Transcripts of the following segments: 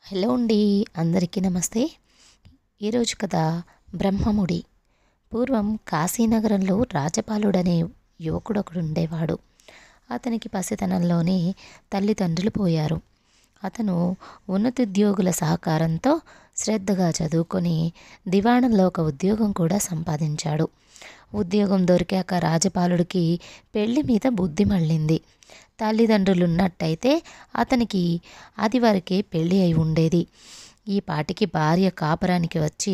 Hello అండి. అందరికీ నమస్తే. ఈరోజు కథ బ్రహ్మముడి. పూర్వం కాశీనగరంలో రాజపాలుడనే యువకుడొకడు ఉండేవాడు. అతనికి పసితనంలోనే తల్లిదండ్రులు పోయారు. అతను ఉన్నతోద్యోగుల సహకారంతో శ్రద్ధగా చదువుకొని దివాణంలో ఒక ఉద్యోగం కూడా సంపాదించాడు. ఉద్యోగం దొరికాక రాజపాలుడికి పెళ్లి మీద బుద్ధి మళ్ళింది. తల్లిదండ్రులున్నట్టయితే అతనికి అది వరకే పెళ్ళి అయి ఉండేది. ఈ పాటికి భార్య కాపురానికి వచ్చి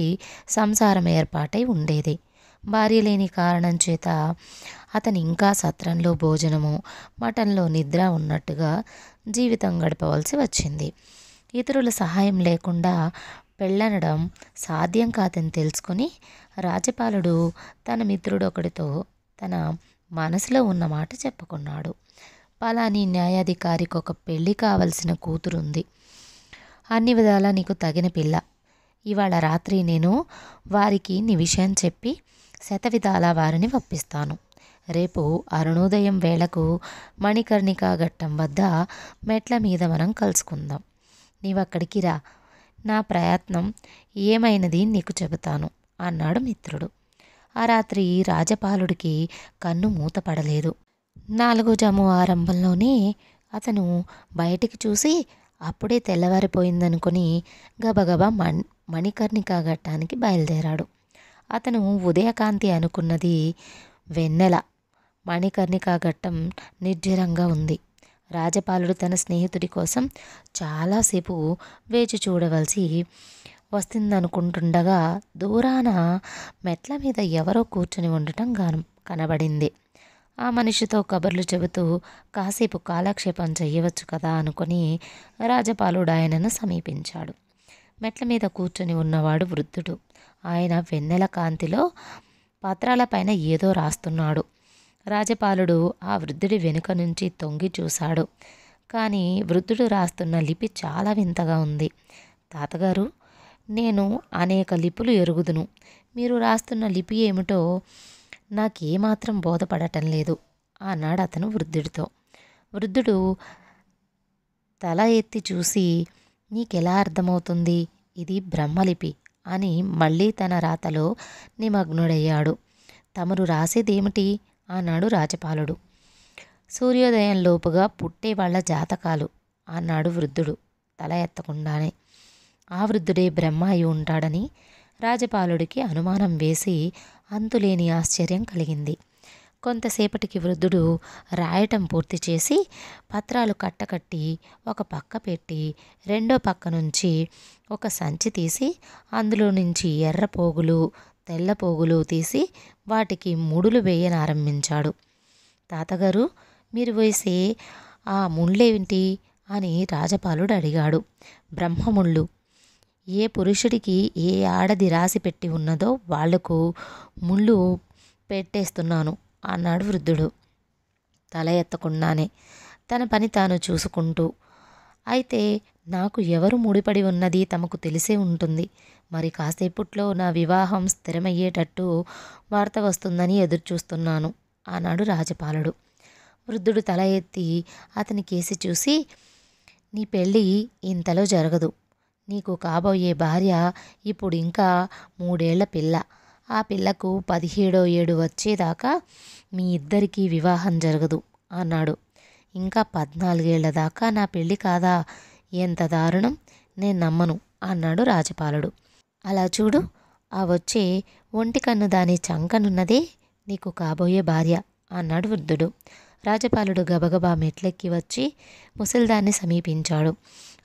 సంసారం ఏర్పాటై ఉండేది. భార్య లేని కారణం చేత అతను ఇంకా సత్రంలో భోజనము, మఠంలో నిద్ర ఉన్నట్టుగా జీవితం గడపవలసి వచ్చింది. ఇతరుల సహాయం లేకుండా పెళ్ళనడం సాధ్యం కాదని తెలుసుకొని రాజపాలుడు తన మిత్రుడొకడితో తన మనసులో ఉన్న మాట చెప్పుకున్నాడు. పలాని న్యాయాధికారికి ఒక పెళ్ళి కావలసిన కూతురుంది. అన్ని విధాలా నీకు తగిన పిల్ల. ఇవాళ రాత్రి నేను వారికి నీ విషయం చెప్పి శతవిధాలా వారిని ఒప్పిస్తాను. రేపు అరుణోదయం వేళకు మణికర్ణికా ఘట్టం వద్ద మెట్ల మీద మనం కలుసుకుందాం. నీవక్కడికి రా. నా ప్రయత్నం ఏమైనది నీకు చెబుతాను అన్నాడు మిత్రుడు. ఆ రాత్రి రాజపాలుడికి కన్ను మూతపడలేదు. 4 జాము ఆరంభంలోనే అతను బయటికి చూసి అప్పుడే తెల్లవారిపోయిందనుకుని గబగబా మణికర్ణికా ఘట్టానికి బయలుదేరాడు. అతను ఉదయకాంతి అనుకున్నది వెన్నెల. మణికర్ణికా ఘట్టం నిర్జరంగా ఉంది. రాజపాలుడు తన స్నేహితుడి కోసం చాలాసేపు వేచి చూడవలసి వస్తుందనుకుంటుండగా దూరాన మెట్ల మీద ఎవరో కూర్చుని ఉండటం కనబడింది. ఆ మనిషితో కబుర్లు చెబుతూ కాసేపు కాలక్షేపం చెయ్యవచ్చు కదా అనుకుని రాజపాలుడు ఆయనను సమీపించాడు. మెట్ల మీద కూర్చొని ఉన్నవాడు వృద్ధుడు. ఆయన వెన్నెల కాంతిలో పత్రాలపైన ఏదో రాస్తున్నాడు. రాజపాలుడు ఆ వృద్ధుడి వెనుక నుంచి తొంగి చూశాడు. కానీ వృద్ధుడు రాస్తున్న లిపి చాలా వింతగా ఉంది. తాతగారు, నేను అనేక లిపులు ఎరుగుదును. మీరు రాస్తున్న లిపి ఏమిటో నాకేమాత్రం బోధపడటం లేదు అన్నాడు అతను వృద్ధుడితో. వృద్ధుడు తల ఎత్తి చూసి, నీకెలా అర్థమవుతుంది? ఇది బ్రహ్మలిపి అని మళ్ళీ తన రాతలో నిమగ్నుడయ్యాడు. తమరు రాసేదేమిటి అన్నాడు రాజపాలుడు. సూర్యోదయం లోపుగా పుట్టే వాళ్ళ జాతకాలు అన్నాడు వృద్ధుడు తల ఎత్తకుండానే. ఆ వృద్ధుడే బ్రహ్మ అయి ఉంటాడని రాజపాలుడికి అనుమానం వేసి అంతులేని ఆశ్చర్యం కలిగింది. కొంతసేపటికి వృద్ధుడు రాయటం పూర్తి చేసి పత్రాలు కట్టకట్టి ఒక పక్క పెట్టి రెండో పక్క నుంచి ఒక సంచి తీసి అందులో నుంచి ఎర్ర పోగులు, తెల్ల పోగులు తీసి వాటికి ముడులు వేయనారంభించాడు. తాతగారు, మీరు వేసే ఆ ముళ్ళేంటి అని రాజపాలుడు అడిగాడు. బ్రహ్మముళ్ళు. ఏ పురుషుడికి ఏ ఆడది రాసి పెట్టి ఉన్నదో వాళ్లకు ముళ్ళు పెట్టేస్తున్నాను అన్నాడు వృద్ధుడు తల ఎత్తకుండానే తన పని తాను చూసుకుంటూ. అయితే నాకు ఎవరు ముడిపడి ఉన్నది తమకు తెలిసే ఉంటుంది. మరి కాసేపట్లో నా వివాహం స్థిరమయ్యేటట్టు వార్త వస్తుందని ఎదురుచూస్తున్నాను అన్నాడు రాజపాలుడు. వృద్ధుడు తల ఎత్తి అతని కేసి చూసి, నీ పెళ్ళి ఇంతలో జరగదు. నీకు కాబోయే భార్య ఇప్పుడు ఇంకా 3 ఏళ్ల పిల్ల. ఆ పిల్లకు 17వ ఏడు వచ్చేదాకా మీ ఇద్దరికీ వివాహం జరగదు అన్నాడు. ఇంకా 14 ఏళ్ల దాకా నా పెళ్ళి కాదా? ఎంత దారుణం! నేను నమ్మను అన్నాడు రాజపాలుడు. అలా చూడు, ఆ వచ్చే ఒంటి కన్ను దాని చంకనున్నదే నీకు కాబోయే భార్య అన్నాడు వృద్ధుడు. రాజపాలుడు గబగబా మెట్లెక్కి వచ్చి ముసలిదాన్ని సమీపించాడు.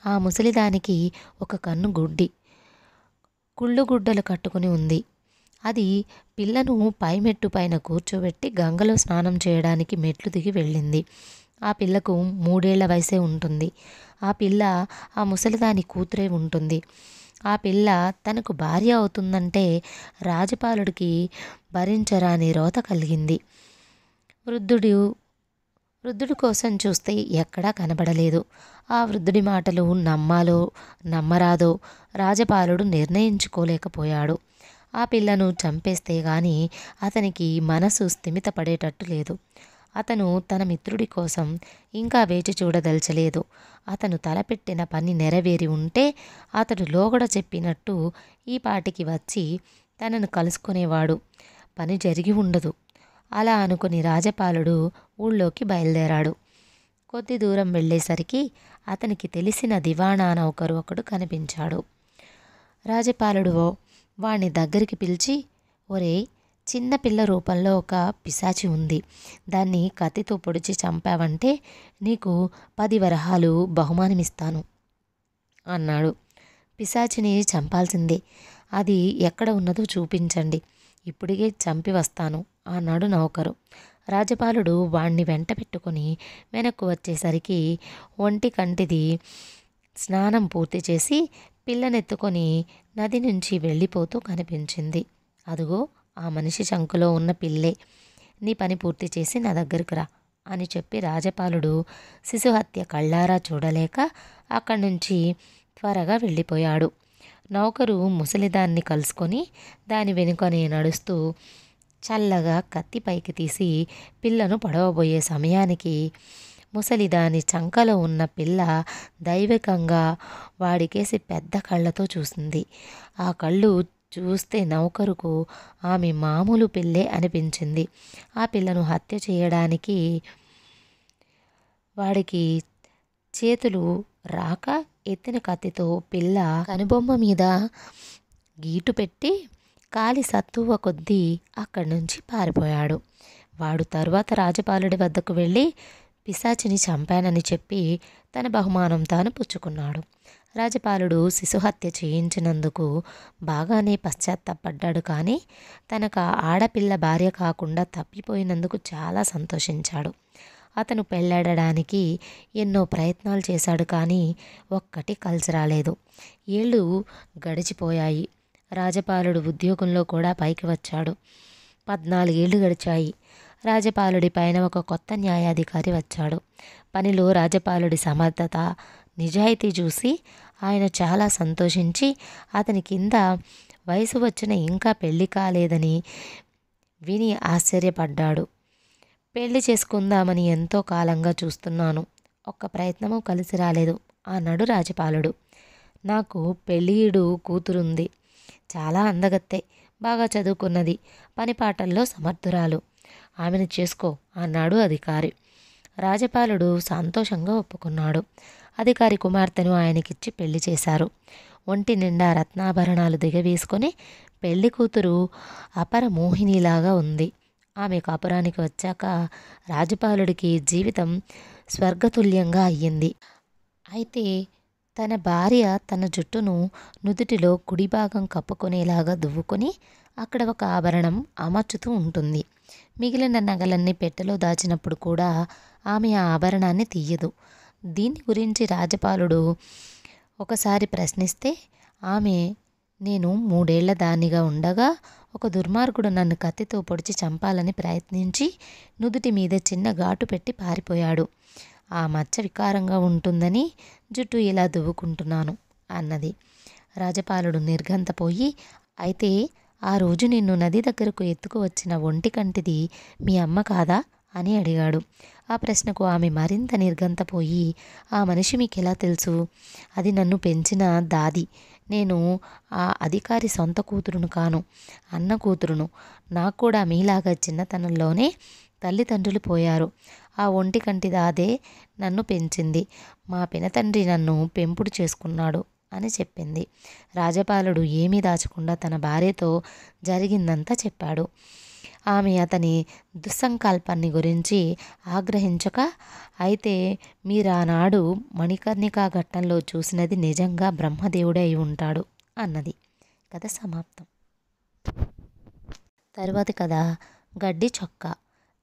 ఆ ముసలిదానికి ఒక కన్ను గుడ్డి, కుళ్ళుగుడ్డలు కట్టుకుని ఉంది. అది పిల్లను పైమెట్టు పైన కూర్చోబెట్టి గంగలో స్నానం చేయడానికి మెట్లు దిగి వెళ్ళింది. ఆ పిల్లకు 3 ఏళ్ల వయసే ఉంటుంది. ఆ పిల్ల ఆ ముసలిదాని కూతురే ఉంటుంది. ఆ పిల్ల తనకు భార్య అవుతుందంటే రాజపాలుడికి భరించరాని రోత కలిగింది. వృద్ధుడి కోసం చూస్తే ఎక్కడా కనబడలేదు. ఆ వృద్ధుడి మాటలు నమ్మాలో నమ్మరాదో రాజపాలుడు నిర్ణయించుకోలేకపోయాడు. ఆ పిల్లను చంపేస్తే గాని అతనికి మనసు స్థిమితపడేటట్టు లేదు. అతను తన మిత్రుడి కోసం ఇంకా వేచి చూడదలచలేదు. అతను తలపెట్టిన పని నెరవేరి ఉంటే అతడు లోగడ చెప్పినట్టు ఈ పాటికి వచ్చి తనను కలుసుకునేవాడు. పని జరిగి ఉండదు. అలా అనుకుని రాజపాలుడు ఊళ్ళోకి బయలుదేరాడు. కొద్ది దూరం వెళ్ళేసరికి అతనికి తెలిసిన దివాణా నౌకరు ఒకడు కనిపించాడు. రాజపాలుడు వాణ్ణి దగ్గరికి పిలిచి, ఒరేయ్, చిన్న పిల్ల రూపంలో ఒక పిశాచి ఉంది. దాన్ని కత్తితో పొడిచి చంపావంటే నీకు 10 వరహాలు బహుమానమిస్తాను అన్నాడు. పిశాచిని చంపాల్సిందే. అది ఎక్కడ ఉన్నదో చూపించండి. ఇప్పుడికే చంపి వస్తాను అన్నాడు నౌకరు. రాజపాలుడు వాణ్ణి వెంట పెట్టుకుని వెనక్కు వచ్చేసరికి ఒంటి కంటిది స్నానం పూర్తి చేసి పిల్లనెత్తుకొని నది నుంచి వెళ్ళిపోతూ కనిపించింది. అదుగో ఆ మనిషి చంకులో ఉన్న పిల్లే. నీ పని పూర్తి చేసి నా దగ్గరకు రా అని చెప్పి రాజపాలుడు శిశుహత్య కళ్ళారా చూడలేక అక్కడి నుంచి త్వరగా వెళ్ళిపోయాడు. నౌకరు ముసలిదాన్ని కలుసుకొని దాని వెనుకనే నడుస్తూ చల్లగా కత్తి పైకి తీసి పిల్లను పడవబోయే సమయానికి ముసలిదాని చంకలో ఉన్న పిల్ల దైవికంగా వాడికేసి పెద్ద కళ్ళతో చూసింది. ఆ కళ్ళు చూస్తే నౌకరుకు ఆమె మామూలు పిల్లే అనిపించింది. ఆ పిల్లను హత్య చేయడానికి వాడికి చేతులు రాక ఎత్తిన కత్తితో పిల్ల కనుబొమ్మ మీద గీటు పెట్టి కాలి సత్తువ కొద్దీ అక్కడి నుంచి పారిపోయాడు. వాడు తరువాత రాజపాలుడి వద్దకు వెళ్ళి పిశాచిని చంపానని చెప్పి తన బహుమానం తాను పుచ్చుకున్నాడు. రాజపాలుడు శిశుహత్య చేయించినందుకు బాగానే పశ్చాత్తాపడ్డాడు. కానీ తనకు ఆడపిల్ల భార్య కాకుండా తప్పిపోయినందుకు చాలా సంతోషించాడు. అతను పెళ్ళాడడానికి ఎన్నో ప్రయత్నాలు చేశాడు. కానీ ఒక్కటి కలిసి రాలేదు. ఏళ్ళు గడిచిపోయాయి. రాజపాలుడు ఉద్యోగంలో కూడా పైకి వచ్చాడు. 14 ఏళ్ళు గడిచాయి. రాజపాలుడి పైన ఒక కొత్త న్యాయాధికారి వచ్చాడు. పనిలో రాజపాలుడి సమర్థత, నిజాయితీ చూసి ఆయన చాలా సంతోషించి అతని కింద వయసు వచ్చిన ఇంకా పెళ్లి కాలేదని విని ఆశ్చర్యపడ్డాడు. పెళ్లి చేసుకుందామని ఎంతో కాలంగా చూస్తున్నాను. ఒక్క ప్రయత్నము కలిసి రాలేదు అన్నాడు రాజపాలుడు. నాకు పెళ్ళీడు కూతురుంది. చాలా అందగత్తె, బాగా చదువుకున్నది, పనిపాటల్లో సమర్థురాలు. ఆమెను చేసుకో అన్నాడు అధికారి. రాజపాలుడు సంతోషంగా ఒప్పుకున్నాడు. అధికారి కుమార్తెను ఆయనకిచ్చి పెళ్లి చేశారు. ఒంటి నిండా రత్నాభరణాలు దిగవేసుకొని పెళ్లి కూతురు అపర మోహినిలాగా ఉంది. ఆమె కాపురానికి వచ్చాక రాజపాలుడికి జీవితం స్వర్గతుల్యంగా అయ్యింది. అయితే తన భార్య తన జుట్టును నుదుటిలో కుడి భాగం కప్పుకొనేలాగా దువ్వుకొని అక్కడ ఒక ఆభరణం అమర్చుతూ ఉంటుంది. మిగిలిన నగలన్నీ పెట్టెలో దాచినప్పుడు కూడా ఆమె ఆ ఆభరణాన్ని తీయదు. దీని గురించి రాజపాలుడు ఒకసారి ప్రశ్నిస్తే ఆమె, నేను 3 ఏళ్ల దానిగా ఉండగా ఒక దుర్మార్గుడు నన్ను కత్తితో పొడిచి చంపాలని ప్రయత్నించి నుదుటి మీద చిన్న ఘాటు పెట్టి పారిపోయాడు. ఆ మచ్చ వికారంగా ఉంటుందని జుట్టు ఇలా దువ్వుకుంటున్నాను అన్నది. రాజపాలుడు నిర్ఘంతపోయి, అయితే ఆ రోజు నిన్ను నది దగ్గరకు ఎత్తుకు వచ్చిన ఒంటి కంటిది మీ అమ్మ కాదా అని అడిగాడు. ఆ ప్రశ్నకు ఆమె మరింత నిర్ఘంతపోయి, ఆ మనిషి మీకెలా తెలుసు? అది నన్ను పెంచిన దాది. నేను ఆ అధికారి సొంత కూతురును కాను, అన్న కూతురును. నాకు కూడా మీలాగా చిన్నతనంలోనే తల్లిదండ్రులు పోయారు. ఆ ఒంటి కంటి దాదే నన్ను పెంచింది. మా పినతండ్రి నన్ను పెంపుడు చేసుకున్నాడు అని చెప్పింది. రాజపాలుడు ఏమీ దాచకుండా తన భార్యతో జరిగిందంతా చెప్పాడు. ఆమె అతని దుస్సంకల్పాన్ని గురించి ఆగ్రహించక, అయితే మీరానాడు మణికర్ణికా ఘట్టంలో చూసినది నిజంగా బ్రహ్మదేవుడే అయి ఉంటాడు అన్నది. కథ సమాప్తం. తరువాతి కథ గడ్డి చొక్కా.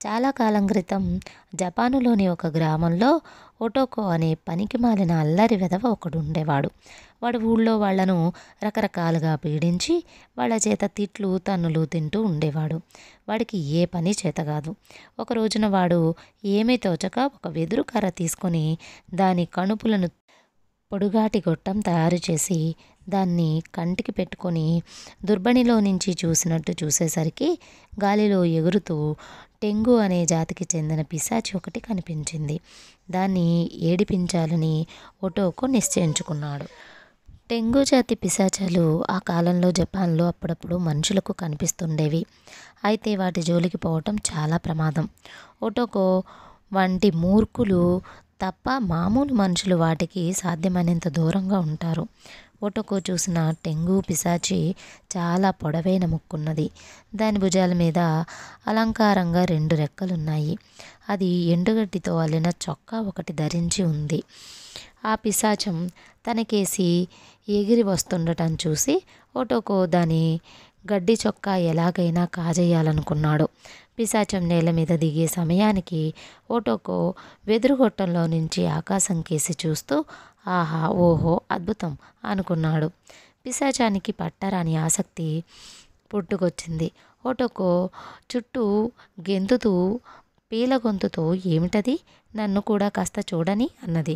చాలా కాలం క్రితం జపానులోని ఒక గ్రామంలో ఒటోకో అనే పనికిమాలిన అల్లరి వెధవ ఒకడు ఉండేవాడు. వాడు ఊళ్ళో వాళ్లను రకరకాలుగా పీడించి వాళ్ళ చేత తిట్లు తన్నులు తింటూ ఉండేవాడు. వాడికి ఏ పని చేత కాదు. ఒక రోజున వాడు ఏమీ తోచక ఒక వెదురు కర్ర తీసుకొని దాని కణుపులను పొడుగాటి గొట్టం తయారు చేసి దాన్ని కంటికి పెట్టుకొని దుర్బణిలో నుంచి చూసినట్టు చూసేసరికి గాలిలో ఎగురుతూ టెంగు అనే జాతికి చెందిన పిశాచి ఒకటి కనిపించింది. దాన్ని ఏడిపించాలని ఒటోకో నిశ్చయించుకున్నాడు. టెంగు జాతి పిశాచాలు ఆ కాలంలో జపాన్లో అప్పుడప్పుడు మనుషులకు కనిపిస్తుండేవి. అయితే వాటి జోలికి పోవటం చాలా ప్రమాదం. ఒటోకో వంటి మూర్ఖులు తప్ప మామూలు మనుషులు వాటికి సాధ్యమైనంత దూరంగా ఉంటారు. ఒటోకో చూసిన టెంగు పిశాచి చాలా పొడవైన ముక్కున్నది. దాని భుజాల మీద అలంకారంగా 2 రెక్కలున్నాయి. అది ఎండుగడ్డితో అల్లిన చొక్కా ఒకటి ధరించి ఉంది. ఆ పిశాచం తనకేసి ఎగిరి వస్తుండటం చూసి ఒటోకో దాని గడ్డి చొక్కా ఎలాగైనా కాజేయాలనుకున్నాడు. పిశాచం నేల మీద దిగే సమయానికి ఒటోకో వెదురుగొట్టంలో నుంచి ఆకాశం కేసి చూస్తూ ఆహా ఓహో అద్భుతం అనుకున్నాడు. పిశాచానికి పట్టరాని ఆసక్తి పుట్టుకొచ్చింది. ఒటోకో చుట్టూ గెంతుతూ పీలగొంతుతో ఏమిటది, నన్ను కూడా కాస్త చూడని అన్నది.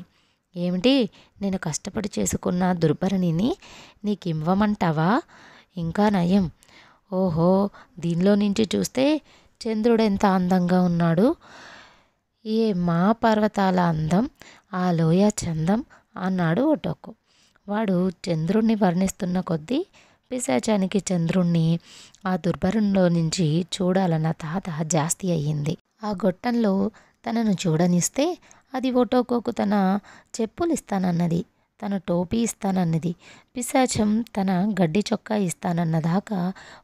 ఏమిటి, నేను కష్టపడి చేసుకున్న దుర్భరణిని నీకివ్వమంటావా? ఇంకా నయం. ఓహో, దీనిలో నుంచి చూస్తే చంద్రుడెంత అందంగా ఉన్నాడు. ఏ మా పర్వతాల అందం, ఆ లోయ చందం అన్నాడు ఒటోకో. వాడు చంద్రుణ్ణి వర్ణిస్తున్న కొద్దీ పిశాచానికి చంద్రుణ్ణి ఆ దుర్భరంలో నుంచి చూడాలన్న తాత జాస్తి అయ్యింది. ఆ గొట్టంలో తనను చూడనిస్తే అది ఒటోకోకు తన చెప్పులు ఇస్తానన్నది, తన టోపీ ఇస్తానన్నది. పిశాచం తన గడ్డి చొక్కా ఇస్తానన్నదాకా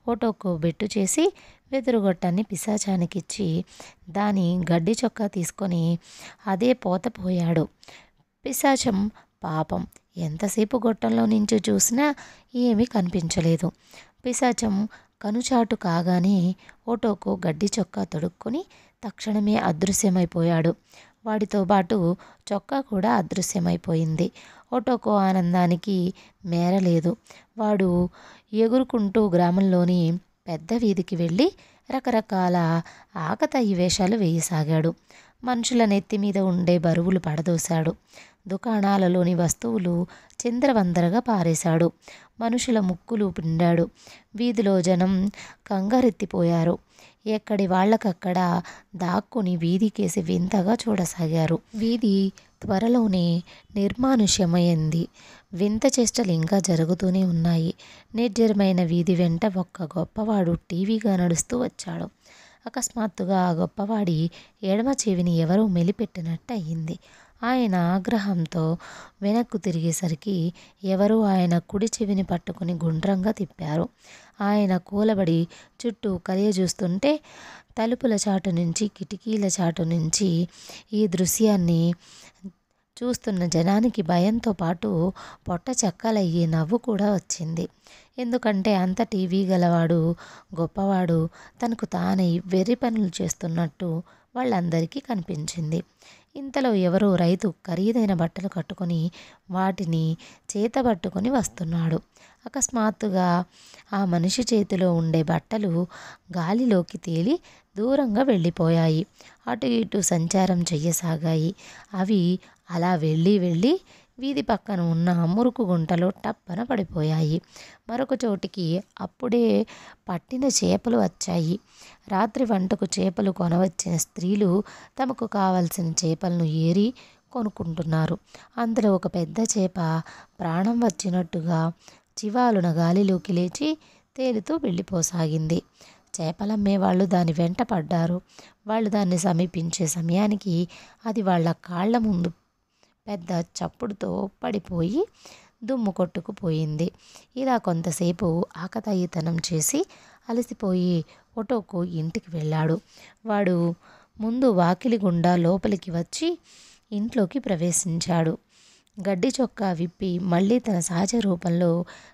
ఒటోకో బెట్టు చేసి వెదురుగొట్టాన్ని పిశాచానికిచ్చి దాని గడ్డి చొక్కా తీసుకొని అదే పోయాడు. పిశాచం పాపం ఎంతసేపు గొట్టంలో నుంచి చూసినా ఏమీ కనిపించలేదు. పిశాచం కనుచాటు కాగానే ఒటోకో గడ్డి చొక్కా తొడుక్కొని తక్షణమే అదృశ్యమైపోయాడు. వాడితో పాటు చొక్కా కూడా అదృశ్యమైపోయింది. ఒటోకో ఆనందానికి మేరలేదు. వాడు ఎగురుకుంటూ గ్రామంలోని పెద్ద వీధికి వెళ్ళి రకరకాల ఆకతాయి వేషాలు వేయసాగాడు. మనుషుల నెత్తి మీద ఉండే బరువులు పడదోశాడు. దుకాణాలలోని వస్తువులు చిందరవందరగా పారేశాడు. మనుషుల ముక్కులు పిండాడు. వీధిలో జనం కంగారెత్తిపోయారు. ఎక్కడి వాళ్ళకక్కడ దాక్కుని వీధికేసి వింతగా చూడసాగారు. వీధి త్వరలోనే నిర్మానుష్యమైంది. వింత చేష్టలు ఇంకా జరుగుతూనే ఉన్నాయి. నిర్జరమైన వీధి వెంట ఒక్క గొప్పవాడు టీవీగా నడుస్తూ వచ్చాడు. అకస్మాత్తుగా ఆ గొప్పవాడి ఎడమ చెవిని ఎవరో మెలిపెట్టినట్టు అయ్యింది. ఆయన ఆగ్రహంతో వెనక్కు తిరిగేసరికి ఎవరో ఆయన కుడి చెవిని పట్టుకుని గుండ్రంగా తిప్పారు. ఆయన కూలబడి చుట్టూ కలియజూస్తుంటే తలుపుల చాటు నుంచి, కిటికీల చాటు నుంచి ఈ దృశ్యాన్ని చూస్తున్న జనానికి భయంతో పాటు పొట్ట చెక్కలయ్యి నవ్వు కూడా వచ్చింది. ఎందుకంటే అంత టీవీ గలవాడు, గొప్పవాడు తనకు తానై వెర్రి పనులు చేస్తున్నట్టు వాళ్ళందరికీ కనిపించింది. ఇంతలో ఎవరో రైతు ఖరీదైన బట్టలు కట్టుకొని వాటిని చేతబట్టుకొని వస్తున్నాడు. అకస్మాత్తుగా ఆ మనిషి చేతిలో ఉండే బట్టలు గాలిలోకి తేలి దూరంగా వెళ్ళిపోయాయి. అటు ఇటు సంచారం చెయ్యసాగాయి. అవి అలా వెళ్ళి వీధి పక్కన ఉన్న మురుకు గుంటలో టప్పన పడిపోయాయి. మరొక చోటికి అప్పుడే పట్టిన చేపలు వచ్చాయి. రాత్రి వంటకు చేపలు కొనవచ్చిన స్త్రీలు తమకు కావలసిన చేపలను ఏరి కొనుక్కుంటున్నారు. అందులో ఒక పెద్ద చేప ప్రాణం వచ్చినట్టుగా చివాలున గాలిలోకి లేచి తేలుతూ వెళ్ళిపోసాగింది. చేపలమ్మేవాళ్ళు దాని వెంట పడ్డారు. వాళ్ళు దాన్ని సమీపించే సమయానికి అది వాళ్ళ కాళ్ల ముందు పెద్ద చప్పుడుతో పడిపోయి దుమ్ము కొట్టుకుపోయింది. ఇలా కొంతసేపు ఆకతాయితనం చేసి అలసిపోయి ఒటోకో ఇంటికి వెళ్ళాడు. వాడు ముందు వాకిలి గుండా లోపలికి వచ్చి ఇంట్లోకి ప్రవేశించాడు. గడ్డి చొక్కా విప్పి మళ్ళీ తన సహజ రూపంలో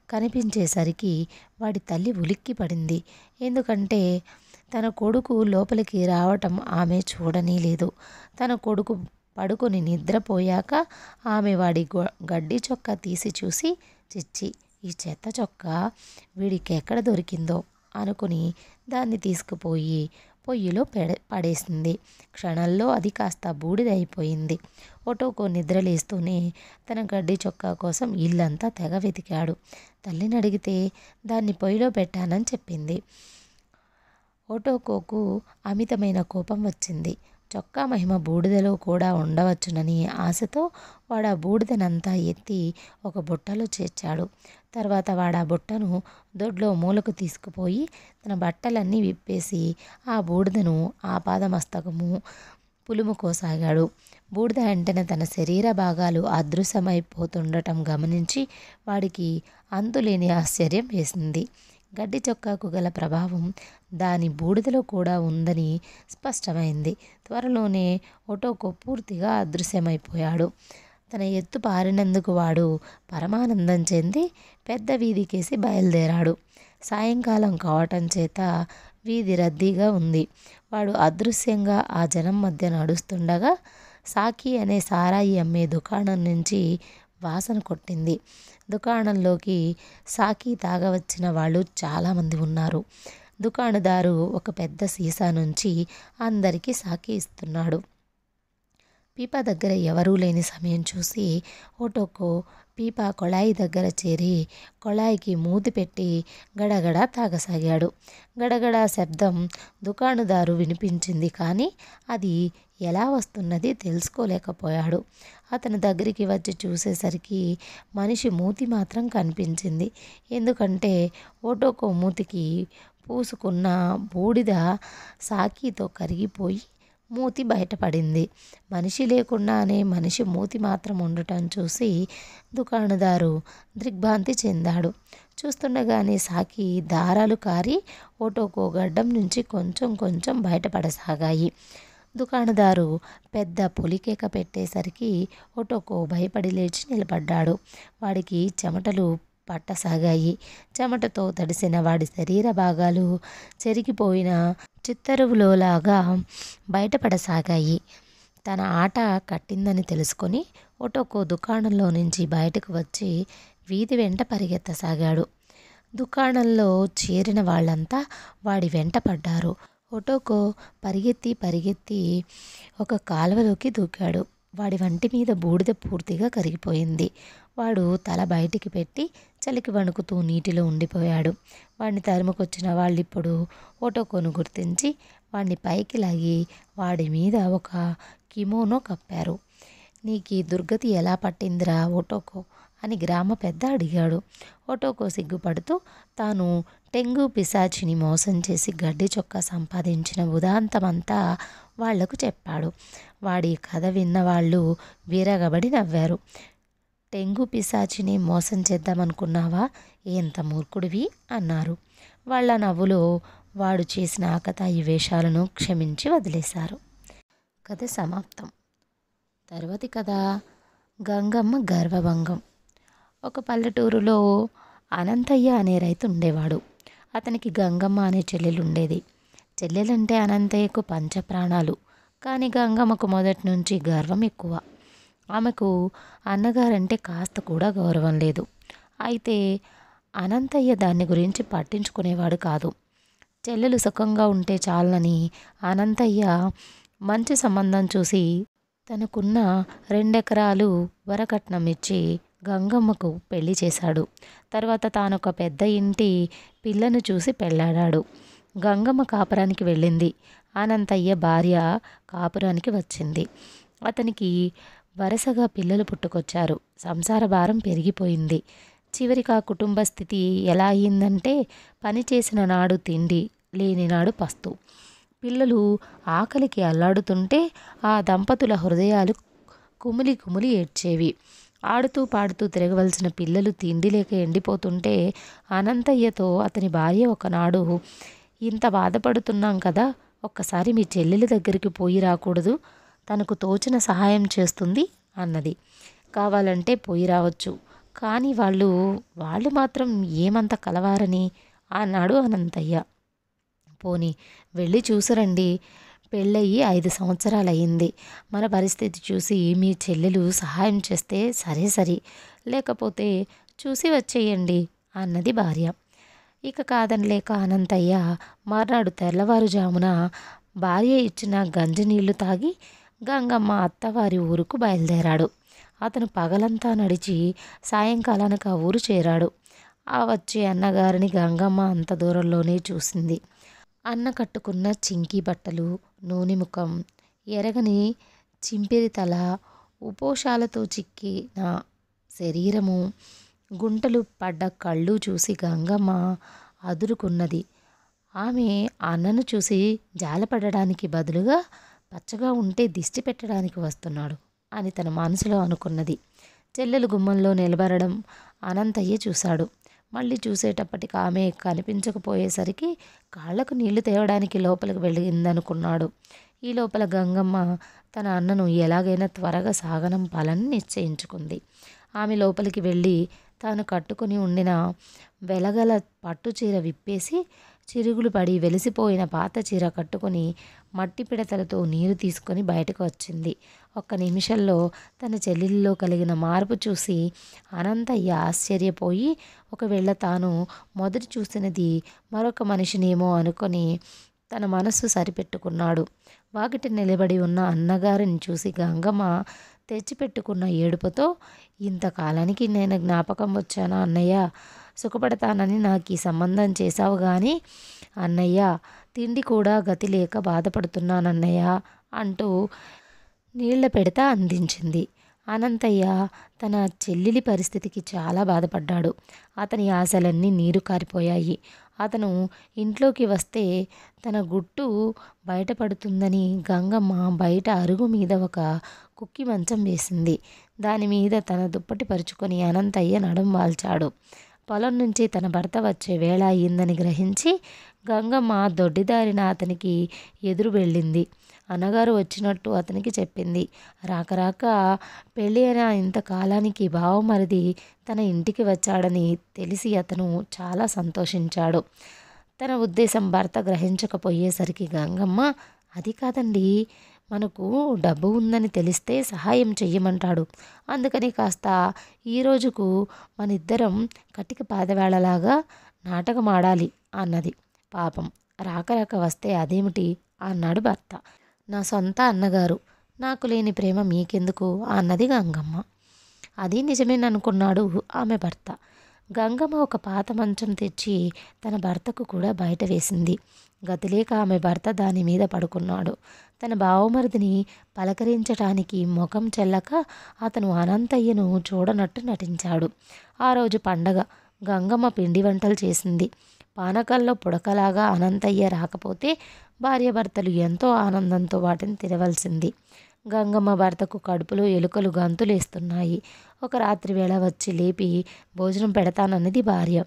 కనిపించేసరికి వాడి తల్లి ఉలిక్కి పడింది. ఎందుకంటే తన కొడుకు లోపలికి రావటం ఆమె చూడనీలేదు. తన కొడుకు పడుకొని నిద్రపోయాక ఆమె వాడి గడ్డి చొక్కా తీసి చూసి, చిచ్చి, ఈ చెత్త చొక్కా వీడికి ఎక్కడ దొరికిందో అనుకుని దాన్ని తీసుకుపోయి పొయ్యిలో పడేసింది. క్షణంలో అది కాస్త బూడిదైపోయింది. ఒటోకో నిద్రలేస్తూనే తన గడ్డి చొక్కా కోసం ఇల్లంతా తెగ వెతికాడు. తల్లిని అడిగితే దాన్ని పొయ్యిలో పెట్టానని చెప్పింది. ఒటోకోకు అమితమైన కోపం వచ్చింది. చొక్కా మహిమ బూడిదలో కూడా ఉండవచ్చునని ఆశతో వాడు ఆ బూడిదనంతా ఎత్తి ఒక బుట్టలో చేర్చాడు. తర్వాత వాడా బుట్టను దొడ్లో మూలకు తీసుకుపోయి తన బట్టలన్నీ విప్పేసి ఆ బూడిదను ఆపాదమస్తకము పులుముకోసాగాడు. బూడిద వెంటనే తన శరీర భాగాలు అదృశ్యమైపోతుండటం గమనించి వాడికి అంతులేని ఆశ్చర్యం వేసింది. గడ్డి చొక్కాకు గల ప్రభావం దాని బూడిదలో కూడా ఉందని స్పష్టమైంది. త్వరలోనే ఒటోకో పూర్తిగా అదృశ్యమైపోయాడు. తన ఎత్తు పారినందుకు వాడు పరమానందం చెంది పెద్ద వీధికేసి బయలుదేరాడు. సాయంకాలం కావటం చేత వీధి రద్దీగా ఉంది. వాడు అదృశ్యంగా ఆ జనం మధ్య నడుస్తుండగా సాకి అనే సారాయి అమ్మే దుకాణం నుంచి వాసన కొట్టింది. దుకాణంలోకి సాకి తాగవచ్చిన వాళ్ళు చాలామంది ఉన్నారు. దుకాణదారు ఒక పెద్ద సీసా నుంచి అందరికీ సాకి ఇస్తున్నాడు. పీపా దగ్గర ఎవరూ లేని సమయం చూసి ఒటోకో పీపా కొళాయి దగ్గర చేరి కొళాయికి మూతి పెట్టి గడగడా తాగసాగాడు. గడగడా శబ్దం దుకాణదారు వినిపించింది, కానీ అది ఎలా వస్తున్నది తెలుసుకోలేకపోయాడు. అతని దగ్గరికి వచ్చి చూసేసరికి మనిషి మూతి మాత్రం కనిపించింది. ఎందుకంటే ఒటోకో మూతికి పూసుకున్న బూడిద సాకీతో కరిగిపోయి మూతి బయటపడింది. మనిషి లేకుండానే మనిషి మూతి మాత్రం ఉండటం చూసి దుకాణదారు దిగ్భ్రాంతి చెందాడు. చూస్తుండగానే సాకి దారాలు కారి ఒటోకో గడ్డం నుంచి కొంచెం కొంచెం బయటపడసాగాయి. దుకాణదారు పెద్ద పులికేక పెట్టేసరికి ఒటోకో భయపడి లేచి నిలబడ్డాడు. వాడికి చెమటలు పట్టసాగాయి. చెమటతో తడిసిన వాడి శరీర భాగాలు చెరిగిపోయిన చిత్తరువులోలాగా బయటపడసాగాయి. తన ఆట కట్టిందని తెలుసుకొని ఒటోకో దుకాణంలో నుంచి బయటకు వచ్చి వీధి వెంట పరిగెత్తసాగాడు. దుకాణంలో చేరిన వాళ్ళంతా వాడి వెంట పడ్డారు. ఒటోకో పరిగెత్తి పరిగెత్తి ఒక కాలువలోకి దూకాడు. వాడి వంటి మీద బూడిద పూర్తిగా కరిగిపోయింది. వాడు తల బయటికి పెట్టి చలికి వణుకుతూ నీటిలో ఉండిపోయాడు. వాడిని తరుముకొచ్చిన వాళ్ళిప్పుడు ఒటోకోను గుర్తించి వాడిని పైకి లాగి వాడి మీద ఒక కిమోనో కప్పారు. నీకీ దుర్గతి ఎలా పట్టిందిరా ఒటోకో అని గ్రామ పెద్ద అడిగాడు. ఒటోకో సిగ్గుపడుతూ తాను టెంగు పిశాచిని మోసం చేసి గడ్డి చొక్కా సంపాదించిన ఉదాంతమంతా వాళ్లకు చెప్పాడు. వాడి కథ విన్నవాళ్ళు వీరగబడి నవ్వారు. టెంగు పిశాచిని మోసం చేద్దామనుకున్నావా, ఎంత మూర్ఖుడివి అన్నారు. వాళ్ళ నవ్వులో వాడు చేసిన ఆకతాయి వేషాలను క్షమించి వదిలేశారు. కథ సమాప్తం. తర్వాతి కథ గంగమ్మ గర్వభంగం. ఒక పల్లెటూరులో అనంతయ్య అనే రైతు ఉండేవాడు. అతనికి గంగమ్మ అనే చెల్లెలుండేది. చెల్లెలంటే అనంతయ్యకు పంచప్రాణాలు. కానీ గంగమ్మకు మొదటి నుంచి గర్వం ఎక్కువ. ఆమెకు అన్నగారంటే కాస్త కూడా గౌరవం లేదు. అయితే అనంతయ్య దాన్ని గురించి పట్టించుకునేవాడు కాదు. చెల్లెలు సుఖంగా ఉంటే చాలని అనంతయ్య మంచి సంబంధం చూసి తనకున్న 2 ఎకరాలు వరకట్నం ఇచ్చి గంగమ్మకు పెళ్లి చేశాడు. తర్వాత తానొక పెద్ద ఇంటి పిల్లను చూసి పెళ్ళాడాడు. గంగమ్మ కాపురానికి వెళ్ళింది. అనంతయ్య భార్య కాపురానికి వచ్చింది. అతనికి వరుసగా పిల్లలు పుట్టుకొచ్చారు. సంసార భారం పెరిగిపోయింది. చివరికి ఆ కుటుంబ స్థితి ఎలా అయ్యిందంటే పని చేసిన నాడు తిండి, లేని నాడు పస్తు. పిల్లలు ఆకలికి అల్లాడుతుంటే ఆ దంపతుల హృదయాలు కుమిలి కుమిలి ఏడ్చేవి. ఆడుతూ పాడుతూ తిరగవలసిన పిల్లలు తిండి లేక ఎండిపోతుంటే అనంతయ్యతో అతని భార్య ఒకనాడు, ఇంత బాధపడుతున్నాం కదా, ఒక్కసారి మీ చెల్లెలి దగ్గరికి పోయి రాకూడదు, తనకు తోచిన సహాయం చేస్తుంది అన్నది. కావాలంటే పోయి రావచ్చు, కానీ వాళ్ళు మాత్రం ఏమంత కలవారని అన్నాడు అనంతయ్య. పోనీ వెళ్ళి చూసిరండి, పెళ్ళయి 5 సంవత్సరాలయ్యింది. మన పరిస్థితి చూసి మీ చెల్లెలు సహాయం చేస్తే సరే, లేకపోతే చూసి వచ్చేయండి అన్నది భార్య. ఇక కాదనలేక అనంతయ్య మర్నాడు తెల్లవారుజామున భార్య ఇచ్చిన గంజి నీళ్లు తాగి గంగమ్మ అత్తవారి ఊరుకు బయలుదేరాడు. అతను పగలంతా నడిచి సాయంకాలానికి ఆ ఊరు చేరాడు. ఆ వచ్చే అన్నగారిని గంగమ్మ అంత దూరంలోనే చూసింది. అన్న కట్టుకున్న చింకి బట్టలు, నూనె ముఖం, ఎరగని చింపిరి తల, ఉపోషాలతో చిక్కిన శరీరము, గుంటలు పడ్డ కళ్ళు చూసి గంగమ్మ అదురుకున్నది. ఆమె అన్నను చూసి జాలపడడానికి బదులుగా పచ్చగా ఉంటే దిష్టి పెట్టడానికి వస్తున్నాడు అని తన మనసులో అనుకున్నది. చెల్లెలు గుమ్మంలో నిలబడడం అనంతయ్య చూశాడు. మళ్ళీ చూసేటప్పటికి ఆమె కనిపించకపోయేసరికి కాళ్లకు నీళ్లు తేవడానికి లోపలికి వెళ్ళిందనుకున్నాడు. ఈ లోపల గంగమ్మ తన అన్నను ఎలాగైనా త్వరగా సాగనంపాలని నిశ్చయించుకుంది. ఆమె లోపలికి వెళ్ళి తాను కట్టుకుని ఉండిన వెలగల పట్టుచీర విప్పేసి చిరుగులు పడి వెలిసిపోయిన పాత చీర కట్టుకుని మట్టి పిడతలతో నీరు తీసుకొని బయటకు వచ్చింది. ఒక్క నిమిషంలో తన చెల్లెలిలో కలిగిన మార్పు చూసి అనంతయ్య ఆశ్చర్యపోయి ఒకవేళ తాను మొదటి చూసినది మరొక మనిషినేమో అనుకొని తన మనస్సు సరిపెట్టుకున్నాడు. వాకిట నిలబడి ఉన్న అన్నగారిని చూసి గంగమ్మ తెచ్చిపెట్టుకున్న ఏడుపుతో, ఇంతకాలానికి నేను జ్ఞాపకం వచ్చానా అన్నయ్య? సుఖపడతానని నాకు ఈ సంబంధం చేశావు గాని అన్నయ్య, తిండి కూడా గతి లేక బాధపడుతున్నానన్నయ్య అంటూ నీళ్ల పెడత అందించింది. అనంతయ్య తన చెల్లెలి పరిస్థితికి చాలా బాధపడ్డాడు. అతని ఆశలన్నీ నీరు కారిపోయాయి. అతను ఇంట్లోకి వస్తే తన గుట్టు బయటపడుతుందని గంగమ్మ బయట అరుగు మీద ఒక కుక్కి మంచం వేసింది. దాని మీద తన దుప్పటి పరుచుకొని అనంతయ్య నడుం వాల్చాడు. పొలం నుంచి తన భర్త వచ్చే వేళ అయిందని గ్రహించి గంగమ్మ దొడ్డిదారిన అతనికి ఎదురు వెళ్ళింది. అన్నగారు వచ్చినట్టు అతనికి చెప్పింది. రాక పెళ్ళి అయిన ఇంతకాలానికి బావమరిది తన ఇంటికి వచ్చాడని తెలిసి అతను చాలా సంతోషించాడు. తన ఉద్దేశం భర్త గ్రహించకపోయేసరికి గంగమ్మ, అది కాదండి, మనకు డబ్బు ఉందని తెలిస్తే సహాయం చెయ్యమంటాడు. అందుకని కాస్త ఈ రోజుకు మనిద్దరం కటిక పాదవేళలాగా నాటకమాడాలి అన్నది. పాపం రాక వస్తే అదేమిటి అన్నాడు భర్త. నా సొంత అన్నగారు, నాకు లేని ప్రేమ మీకెందుకు అన్నది గంగమ్మ. అది నిజమేననుకున్నాడు ఆమె భర్త. గంగమ్మ ఒక పాత మంచం తెచ్చి తన భర్తకు కూడా బయట వేసింది. గతిలేక ఆమె భర్త దాని మీద పడుకున్నాడు. తన బావమరిదిని పలకరించటానికి ముఖం చెల్లక అతను అనంతయ్యను చూడనట్టు నటించాడు. ఆ రోజు పండగ. గంగమ్మ పిండి వంటలు చేసింది. పానకాల్లో పుడకలాగా అనంతయ్య రాకపోతే భార్యాభర్తలు ఎంతో ఆనందంతో వాటిని తినవలసింది. గంగమ్మ భర్తకు కడుపులో ఎలుకలు గంతులేస్తున్నాయి. ఒక రాత్రి వేళ వచ్చి లేపి భోజనం పెడతానన్నది భార్య.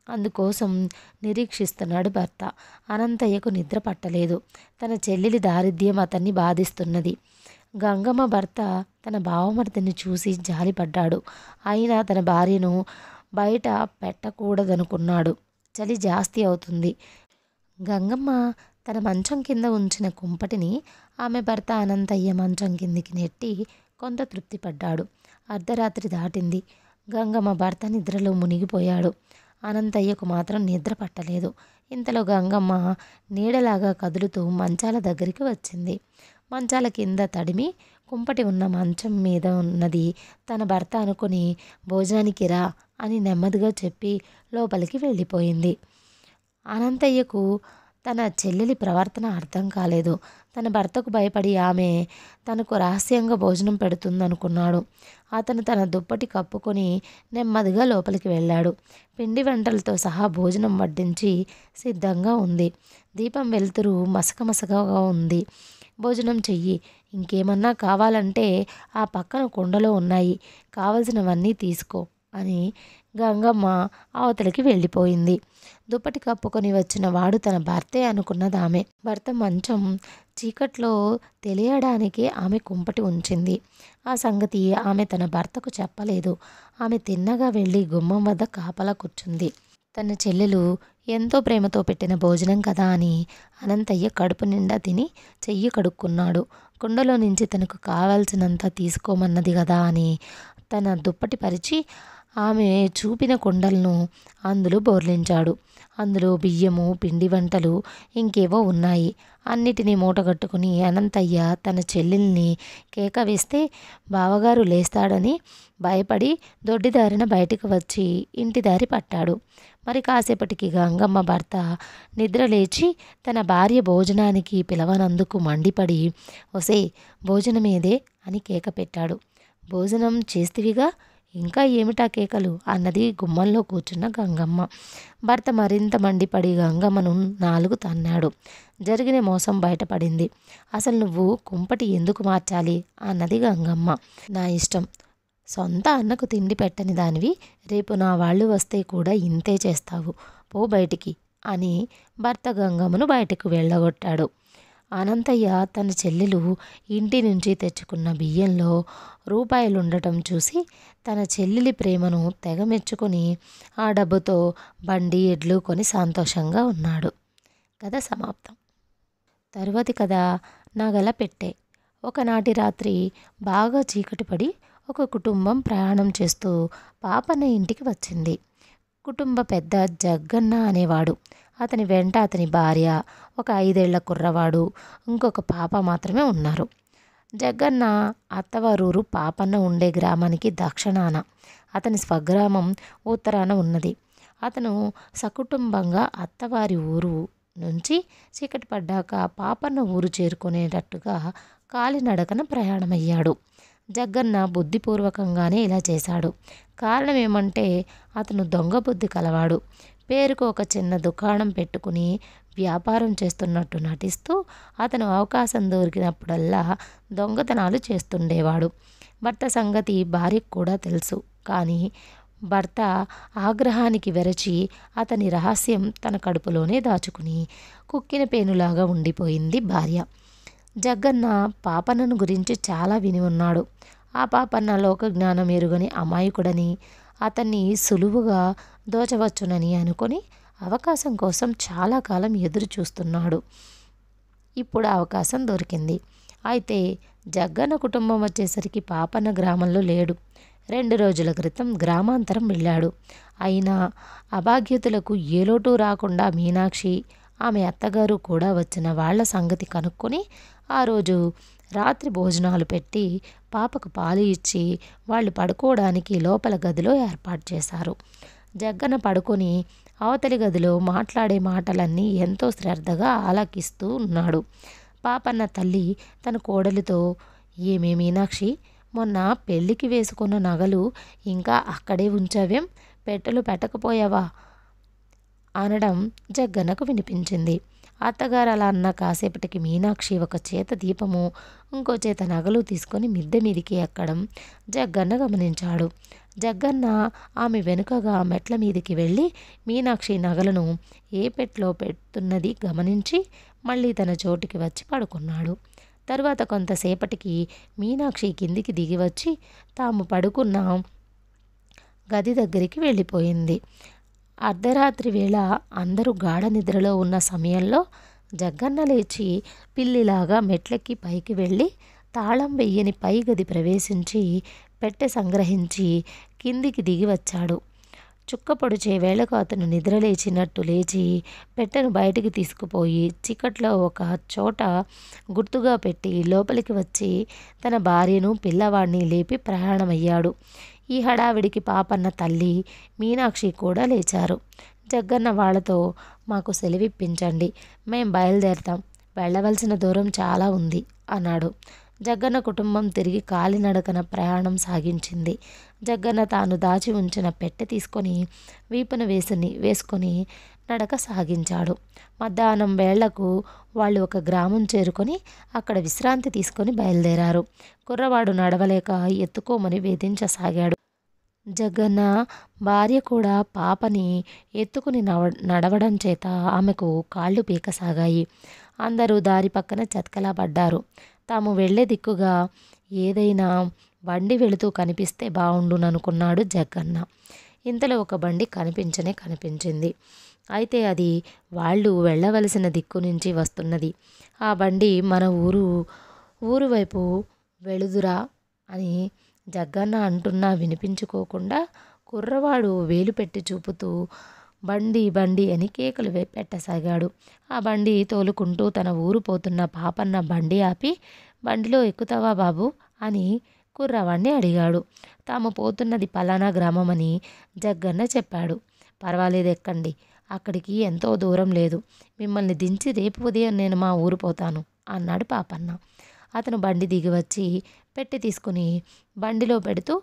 అందుకోసం నిరీక్షిస్తున్నాడు భర్త. అనంతయ్యకు నిద్ర పట్టలేదు. తన చెల్లెలి దారిద్ర్యం అతన్ని బాధిస్తున్నది. గంగమ్మ భర్త తన బావమరిదిని చూసి జాలిపడ్డాడు. అయినా తన భార్యను బయట పెట్టకూడదనుకున్నాడు. చలి జాస్తి అవుతుంది. గంగమ్మ తన మంచం కింద ఉంచిన కుంపటిని ఆమె భర్త అనంతయ్య మంచం కిందికి నెట్టి కొంత తృప్తిపడ్డాడు. అర్ధరాత్రి దాటింది. గంగమ్మ భర్త నిద్రలో మునిగిపోయాడు. అనంతయ్యకు మాత్రం నిద్ర పట్టలేదు. ఇంతలో గంగమ్మ నీడలాగా కదులుతూ మంచాల దగ్గరికి వచ్చింది. మంచాల కింద తడిమి కుంపటి ఉన్న మంచం మీద ఉన్నది తన భర్త అనుకుని భోజనానికి రా అని నెమ్మదిగా చెప్పి లోపలికి వెళ్ళిపోయింది. అనంతయ్యకు తన చెల్లెలి ప్రవర్తన అర్థం కాలేదు. తన భర్తకు భయపడి ఆమె తనకు రహస్యంగా భోజనం పెడుతుందనుకున్నాడు. అతను తన దుప్పటి కప్పుకొని నెమ్మదిగా లోపలికి వెళ్ళాడు. పిండి వంటలతో సహా భోజనం వడ్డించి సిద్ధంగా ఉంది. దీపం వెలుతురు మసకమసగా ఉంది. భోజనం చెయ్యి, ఇంకేమన్నా కావాలంటే ఆ పక్కన కుండలో ఉన్నాయి, కావలసినవన్నీ తీసుకో అని గంగమ్మ అవతలికి వెళ్ళిపోయింది. దుప్పటి కప్పుకొని వచ్చిన వాడు తన భర్తే అనుకున్నది ఆమె. భర్త మంచం చీకట్లో తెలియడానికి ఆమె కుంపటి ఉంచింది. ఆ సంగతి ఆమె తన భర్తకు చెప్పలేదు. ఆమె తిన్నగా వెళ్ళి గుమ్మం వద్ద కాపలా కూర్చుంది. తన చెల్లెలు ఎంతో ప్రేమతో పెట్టిన భోజనం కదా అని అనంతయ్య కడుపు నిండా తిని చెయ్యి కడుక్కున్నాడు. కుండలో నుంచి తనకు కావాల్సినంత తీసుకోమన్నది కదా అని తన దుప్పటి పరిచి ఆమె చూపిన కుండలను అందులో బోర్లించాడు. అందులో బియ్యము, పిండి వంటలు, ఇంకేవో ఉన్నాయి. అన్నిటినీ మూటగట్టుకుని అనంతయ్య తన చెల్లెల్ని కేక వేస్తే బావగారు లేస్తాడని భయపడి దొడ్డిదారిన బయటకు వచ్చి ఇంటి దారి పట్టాడు. మరి కాసేపటికి గంగమ్మ భర్త నిద్ర లేచి తన భార్య భోజనానికి పిలవనందుకు మండిపడి, ఒసే భోజనమేదే అని కేక పెట్టాడు. భోజనం చేస్తివిగా, ఇంకా ఏమిటా కేకలు అన్నది గుమ్మంలో కూర్చున్న గంగమ్మ. భర్త మరింత మండిపడి గంగమ్మను 4 తన్నాడు. జరిగిన మోసం బయటపడింది. అసలు నువ్వు కుంపటి ఎందుకు మార్చాలి అన్నది గంగమ్మ. నా ఇష్టం, సొంత అన్నకు తిండి పెట్టని దానివి రేపు నా వాళ్ళు వస్తే కూడా ఇంతే చేస్తావు, పో బయటికి అని భర్త గంగమ్మను బయటకు వెళ్ళగొట్టాడు. అనంతయ్య తన చెల్లెలు ఇంటి నుంచి తెచ్చుకున్న బియ్యంలో రూపాయలుండటం చూసి తన చెల్లెలి ప్రేమను తెగ మెచ్చుకొని ఆ డబ్బుతో బండి, ఎడ్లు కొని సంతోషంగా ఉన్నాడు. కథ సమాప్తం. తరువాతి కథ నగల పెట్టె. ఒకనాటి రాత్రి బాగా చీకటి పడి ఒక కుటుంబం ప్రయాణం చేస్తూ పాపన్న ఇంటికి వచ్చింది. కుటుంబ పెద్ద జగ్గన్న అనేవాడు. అతని వెంట అతని భార్య, ఒక 5 ఏళ్ల కుర్రవాడు, ఇంకొక పాప మాత్రమే ఉన్నారు. జగ్గన్న అత్తవారూరు పాపన్న ఉండే గ్రామానికి దక్షిణాన, అతని స్వగ్రామం ఉత్తరాన ఉన్నది. అతను సకుటుంబంగా అత్తవారి ఊరు నుంచి చీకటి పడ్డాక పాపన్న ఊరు చేరుకునేటట్టుగా కాలినడకన ప్రయాణమయ్యాడు. జగ్గన్న బుద్ధిపూర్వకంగానే ఇలా చేశాడు. కారణం ఏమంటే అతను దొంగ బుద్ధి కలవాడు. పేరుకు ఒక చిన్న దుకాణం పెట్టుకుని వ్యాపారం చేస్తున్నట్టు నటిస్తూ అతను అవకాశం దొరికినప్పుడల్లా దొంగతనాలు చేస్తుండేవాడు. భర్త సంగతి భార్యకు కూడా తెలుసు. కానీ భర్త ఆగ్రహానికి వెరచి అతని రహస్యం తన కడుపులోనే దాచుకుని కుక్కిన పేనులాగా ఉండిపోయింది భార్య. జగ్గన్న పాపన్నను గురించి చాలా విని ఉన్నాడు. ఆ పాపన్న లోకజ్ఞానం ఎరుగని అమాయకుడని, అతన్ని సులువుగా దోచవచ్చునని అనుకొని అవకాశం కోసం చాలా కాలం ఎదురు చూస్తున్నాడు. ఇప్పుడు అవకాశం దొరికింది. అయితే జగ్గన్న కుటుంబం వచ్చేసరికి పాపన్న గ్రామంలో లేడు. 2 రోజుల క్రితం గ్రామాంతరం వెళ్ళాడు. అయినా అభాగ్యతలకు ఏ లోటు రాకుండా మీనాక్షి, ఆమె అత్తగారు కూడా వచ్చిన వాళ్ల సంగతి కనుక్కొని ఆ రోజు రాత్రి భోజనాలు పెట్టి పాపకు పాలు ఇచ్చి వాళ్ళు పడుకోవడానికి లోపల గదిలో ఏర్పాటు చేశారు. జగ్గన్న పడుకొని అవతలి గదిలో మాట్లాడే మాటలన్నీ ఎంతో శ్రద్ధగా ఆలకిస్తూ ఉన్నాడు. పాపన్న తల్లి తన కోడలితో, ఏమే మీనాక్షి, మొన్న పెళ్ళికి వేసుకున్న నగలు ఇంకా అక్కడే ఉంచావేం, పెట్టెలు పెట్టకపోయావా అనడం జగ్గన్నకు వినిపించింది. అత్తగారు అలా అన్న కాసేపటికి మీనాక్షి ఒక చేత దీపము, ఇంకో చేత నగలు తీసుకొని మిద్దె మీదికి ఎక్కడం జగ్గన్న గమనించాడు. జగ్గన్న ఆమె వెనుకగా మెట్ల మీదికి వెళ్ళి మీనాక్షి నగలను ఏ పెట్లో పెడుతున్నది గమనించి మళ్ళీ తన చోటికి వచ్చి పడుకున్నాడు. తరువాత కొంతసేపటికి మీనాక్షి కిందికి దిగి వచ్చి తాము పడుకున్న గది దగ్గరికి వెళ్ళిపోయింది. అర్ధరాత్రి వేళ అందరూ గాఢ నిద్రలో ఉన్న సమయంలో జగ్గన్న లేచి పిల్లిలాగా మెట్లెక్కి పైకి వెళ్ళి తాళం వెయ్యని పై గది ప్రవేశించి పెట్టె సంగ్రహించి కిందికి దిగి వచ్చాడు. చుక్క పొడిచే వేళకు అతను నిద్రలేచినట్టు లేచి పెట్టెను బయటికి తీసుకుపోయి చీకట్లో ఒక చోట గుర్తుగా పెట్టి లోపలికి వచ్చి తన భార్యను, పిల్లవాడిని లేపి ప్రయాణమయ్యాడు. ఈ హడావిడికి పాపన్న తల్లి మీనాక్షి కూడా లేచారు. జగ్గన్న వాళ్లతో, మాకు సెలవిప్పించండి, మేం బయలుదేరతాం, వెళ్ళవలసిన దూరం చాలా ఉంది అన్నాడు. జగ్గన్న కుటుంబం తిరిగి కాలినడకన ప్రయాణం సాగించింది. జగ్గన్న తాను దాచి ఉంచిన పెట్టె తీసుకొని వీపున వేసుకొని నడక సాగించాడు. మధ్యాహ్నం వేళ్లకు వాళ్ళు ఒక గ్రామం చేరుకొని అక్కడ విశ్రాంతి తీసుకొని బయలుదేరారు. కుర్రవాడు నడవలేక ఎత్తుకోమని వేధించసాగాడు. జగ్గన్న భార్య కూడా పాపని ఎత్తుకుని నడవడం చేత ఆమెకు కాళ్ళు పీకసాగాయి. అందరూ దారి పక్కన చతికిలా పడ్డారు. తాము వెళ్లే దిక్కుగా ఏదైనా బండి వెళుతూ కనిపిస్తే బావుండుననుకున్నాడు జగ్గన్న. ఇంతలో ఒక బండి కనిపించింది. అయితే అది వాళ్ళు వెళ్ళవలసిన దిక్కు నుంచి వస్తున్నది. ఆ బండి మన ఊరు వైపు వెళుదురా అని జగ్గన్న అంటున్నా వినిపించుకోకుండా కుర్రవాడు వేలు పెట్టి చూపుతూ బండి బండి అని కేకలు పెట్టసాగాడు. ఆ బండి తోలుకుంటూ తన ఊరు పోతున్న పాపన్న బండి ఆపి, బండిలో ఎక్కుతావా బాబు అని కుర్రవాణ్ణి అడిగాడు. తాము పోతున్నది పలానా గ్రామమని జగ్గన్న చెప్పాడు. పర్వాలేదు ఎక్కండి, అక్కడికి ఎంతో దూరం లేదు. మిమ్మల్ని దించి రేపు ఉదయం నేను మా ఊరు పోతాను అన్నాడు పాపన్న. అతను బండి దిగి వచ్చి పెట్టి తీసుకుని బండిలో పెడుతూ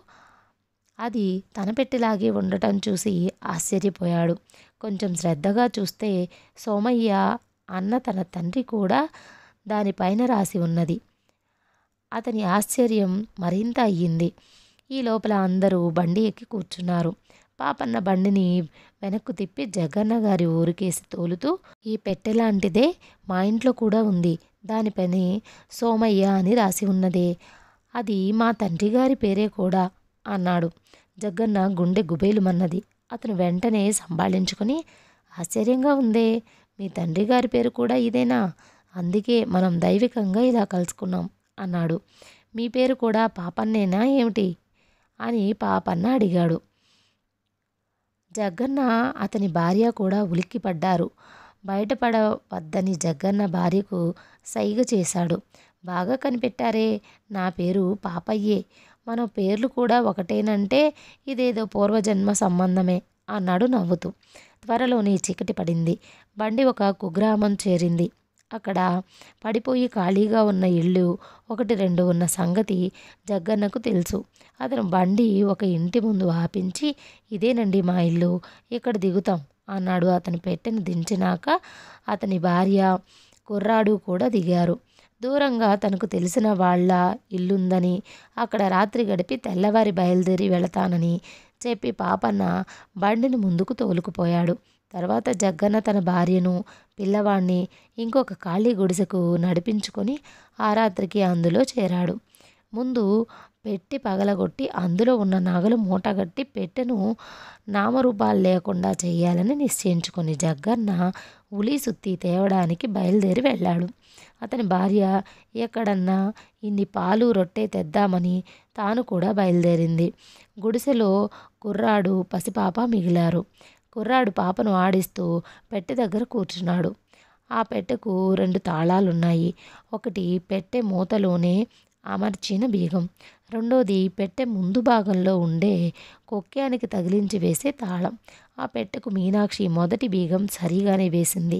అది తన పెట్టెలాగే ఉండటం చూసి ఆశ్చర్యపోయాడు. కొంచెం శ్రద్ధగా చూస్తే సోమయ్య అన్న తన తండ్రి కూడా దానిపైన రాసి ఉన్నది. అతని ఆశ్చర్యం మరింత అయ్యింది. ఈ లోపల అందరూ బండి ఎక్కి కూర్చున్నారు. పాపన్న బండిని వెనక్కు తిప్పి జగన్న గారి ఊరికేసి తోలుతూ, ఈ పెట్టెలాంటిదే మా ఇంట్లో కూడా ఉంది. దానిపైన సోమయ్య అని రాసి ఉన్నదే, అది మా తండ్రి గారి పేరే కూడా అన్నాడు. జగ్గన్న గుండె గుబేలుమన్నది. అతను వెంటనే సంభాళించుకొని, ఆశ్చర్యంగా ఉందే, మీ తండ్రి గారి పేరు కూడా ఇదేనా? అందుకే మనం దైవికంగా ఇలా కలుసుకున్నాం అన్నాడు. మీ పేరు కూడా పాపన్నేనా ఏమిటి అని పాపన్న అడిగాడు. జగ్గన్న అతని భార్య కూడా ఉలిక్కిపడ్డారు. బయటపడవద్దని జగ్గన్న భార్యకు సైగ చేశాడు. బాగా కనిపెట్టారే, నా పేరు పాపయ్యే. మన పేర్లు కూడా ఒకటేనంటే ఇదేదో పూర్వజన్మ సంబంధమే అన్నాడు నవ్వుతూ. త్వరలోనే చీకటి పడింది. బండి ఒక కుగ్రామం చేరింది. అక్కడ పడిపోయి ఖాళీగా ఉన్న ఇళ్ళు 1-2 ఉన్న సంగతి జగ్గన్నకు తెలుసు. అతను బండి ఒక ఇంటి ముందు ఆపించి, ఇదేనండి మా ఇల్లు, ఇక్కడ దిగుతాం అన్నాడు. అతని పెట్టెను దించినాక అతని భార్య, కుర్రాడు కూడా దిగారు. దూరంగా తనకు తెలిసిన వాళ్ళ ఇల్లుందని, అక్కడ రాత్రి గడిపి తెల్లవారి బయలుదేరి వెళతానని చెప్పి పాపన్న బండిని ముందుకు తోలుకుపోయాడు. తర్వాత జగ్గన్న తన భార్యను, పిల్లవాణ్ణి ఇంకొక ఖాళీ గుడిసెకు నడిపించుకొని ఆ రాత్రికి అందులో చేరాడు. ముందు పెట్టి పగలగొట్టి అందులో ఉన్న నగలు మూటగట్టి పెట్టెను నామరూపాలు లేకుండా చేయాలని నిశ్చయించుకొని జగ్గన్న ఉలి సుత్తి తేవడానికి బయలుదేరి వెళ్ళాడు. అతని భార్య ఎక్కడన్నా ఇన్ని పాలు రొట్టె తెద్దామని తాను కూడా బయలుదేరింది. గుడిసెలో కుర్రాడు, పసిపాప మిగిలారు. కుర్రాడు పాపను ఆడిస్తూ పెట్టె దగ్గర కూర్చున్నాడు. ఆ పెట్టెకు 2 తాళాలున్నాయి. ఒకటి పెట్టె మూతలోనే అమర్చిన బీగం, రెండోది పెట్టె ముందు భాగంలో ఉండే కొక్కానికి తగిలించి వేసే తాళం. ఆ పెట్టెకు మీనాక్షి మొదటి బీగం సరిగానే వేసింది.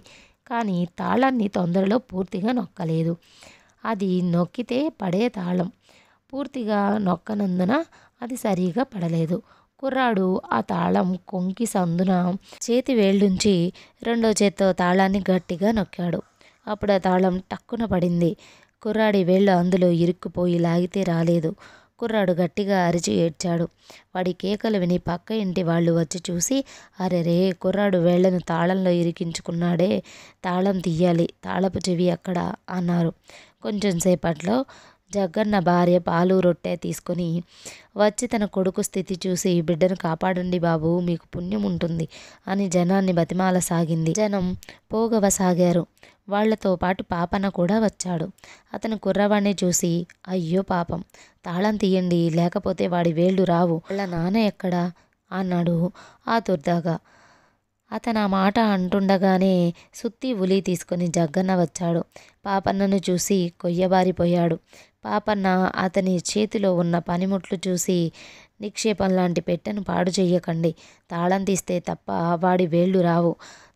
కానీ తాళాన్ని తొందరలో పూర్తిగా నొక్కలేదు. అది నొక్కితే పడే తాళం. పూర్తిగా నొక్కనందున అది సరిగా పడలేదు. కుర్రాడు ఆ తాళం కొంకి సందున చేతి వేళ్ళుంచి రెండో చేత్తో తాళాన్ని గట్టిగా నొక్కాడు. అప్పుడు ఆ తాళం టక్కున పడింది. కుర్రాడి వేళ్ళు అందులో ఇరుక్కుపోయి లాగితే రాలేదు. కుర్రాడు గట్టిగా అరిచి ఏడ్చాడు. వాడి కేకలు విని పక్క ఇంటి వాళ్ళు వచ్చి చూసి, అరెరే, కుర్రాడు వేళ్లను తాళంలో ఇరికించుకున్నాడే, తాళం తీయాలి, తాళపు చెవి ఎక్కడ అన్నారు. కొంచెం సేపట్లో జగ్గన్న భార్య పాలు రొట్టె తీసుకొని వచ్చి తన కొడుకు స్థితి చూసి, బిడ్డను కాపాడండి బాబు, మీకు పుణ్యం ఉంటుంది అని జనాన్ని బతిమాలసాగింది. జనం పోగవసాగారు. వాళ్లతో పాటు పాపన్న కూడా వచ్చాడు. అతను కుర్రవాణ్ణి చూసి, అయ్యో పాపం, తాళం తీయండి, లేకపోతే వాడి వేళ్ళు రావు, వాళ్ళ నాన్న ఎక్కడా అన్నాడు ఆతుర్దాగా. అతను ఆ మాట అంటుండగానే సుత్తి ఉలి తీసుకొని జగ్గన్న వచ్చాడు. పాపన్నను చూసి కొయ్యబారిపోయాడు. పాపన్న అతని చేతిలో ఉన్న పనిముట్లు చూసి, నిక్షేపం లాంటి పెట్టెను పాడు చెయ్యకండి, తాళం తీస్తే తప్ప వాడి వేళ్ళు రావు,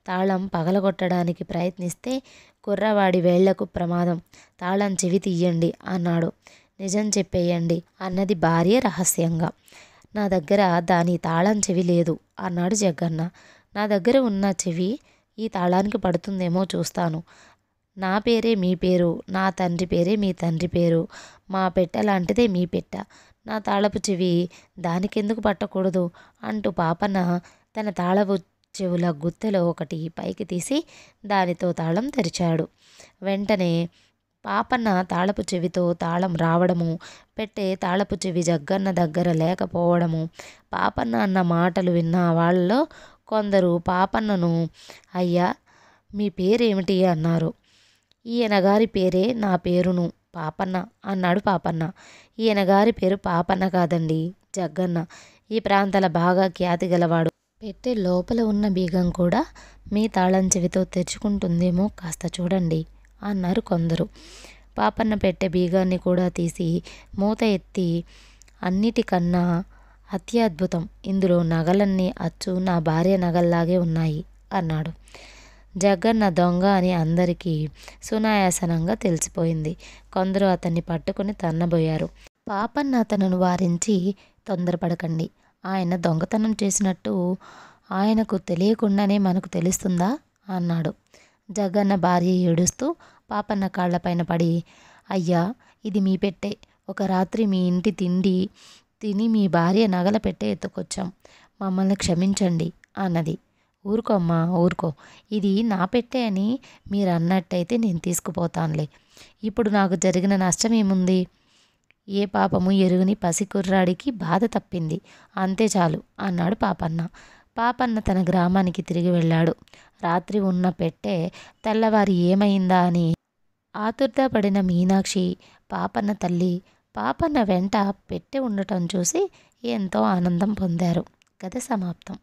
తాళం పగలగొట్టడానికి ప్రయత్నిస్తే కుర్రవాడి వేళ్లకు ప్రమాదం, తాళం చెవి తీయండి అన్నాడు. నిజం చెప్పేయండి అన్నది భార్య రహస్యంగా. నా దగ్గర దాని తాళం చెవి లేదు అన్నాడు జగ్గన్న. నా దగ్గర ఉన్న చెవి ఈ తాళానికి పడుతుందేమో చూస్తాను. నా పేరే మీ పేరు, నా తండ్రి పేరే మీ తండ్రి పేరు, మా పెట్టె లాంటిదే మీ పెట్ట, నా తాళపు చెవి దానికెందుకు పట్టకూడదు అంటూ పాపన్న తన తాళపు చెవుల గుత్తెలో ఒకటి పైకి తీసి దానితో తాళం తెరిచాడు. వెంటనే పాపన్న తాళపు చెవితో తాళం రావడము, పెట్టే తాళపు చెవి జగ్గన్న దగ్గర లేకపోవడము, పాపన్న అన్న మాటలు విన్న వాళ్ళలో కొందరు పాపన్నను, అయ్యా మీ పేరేమిటి అన్నారు. ఈయనగారి పేరే నా పేరును, పాపన్న అన్నాడు పాపన్న. ఈయనగారి పేరు పాపన్న కాదండి, జగ్గన్న. ఈ ప్రాంతాల బాగా ఖ్యాతి గలవాడు. పెట్టె లోపల ఉన్న బీగం కూడా మీ తాళం చెవితో తెరుచుకుంటుందేమో కాస్త చూడండి అన్నారు కొందరు. పాపన్న పెట్టె బీగాన్ని కూడా తీసి మూత ఎత్తి అన్నిటికన్నా అత్యద్భుతం, ఇందులో నగలన్నీ అచ్చు నా భార్య నగల్లాగే ఉన్నాయి అన్నాడు. జగ్గన్న దొంగ అని అందరికీ సునాయాసనంగా తెలిసిపోయింది. కొందరు అతన్ని పట్టుకుని తన్నబోయారు. పాపన్న అతనును వారించి, తొందరపడకండి, ఆయన దొంగతనం చేసినట్టు ఆయనకు తెలియకుండానే మనకు తెలుస్తుందా అన్నాడు. జగన్న భార్య ఏడుస్తూ పాపన్న కాళ్లపైన పడి, అయ్యా, ఇది మీ పెట్టే. ఒక రాత్రి మీ ఇంటి తిండి తిని మీ భార్య నగల పెట్టే ఎత్తుకొచ్చాం, మమ్మల్ని క్షమించండి అన్నది. ఊరుకోమ్మా ఊరుకో, ఇది నా పెట్టే అని మీరు అన్నట్టయితే నేను తీసుకుపోతానులే. ఇప్పుడు నాకు జరిగిన నష్టం ఏముంది? ఏ పాపము ఎరుగని పసికుర్రాడికి బాధ తప్పింది, అంతే చాలు అన్నాడు పాపన్న. పాపన్న తన గ్రామానికి తిరిగి వెళ్ళాడు. రాత్రి ఉన్న పెట్టె తెల్లవారి ఏమైందా అని ఆతుర్దాపడిన మీనాక్షి, పాపన్న తల్లి, పాపన్న వెంట పెట్టె ఉండటం చూసి ఎంతో ఆనందం పొందారు. కథ సమాప్తం.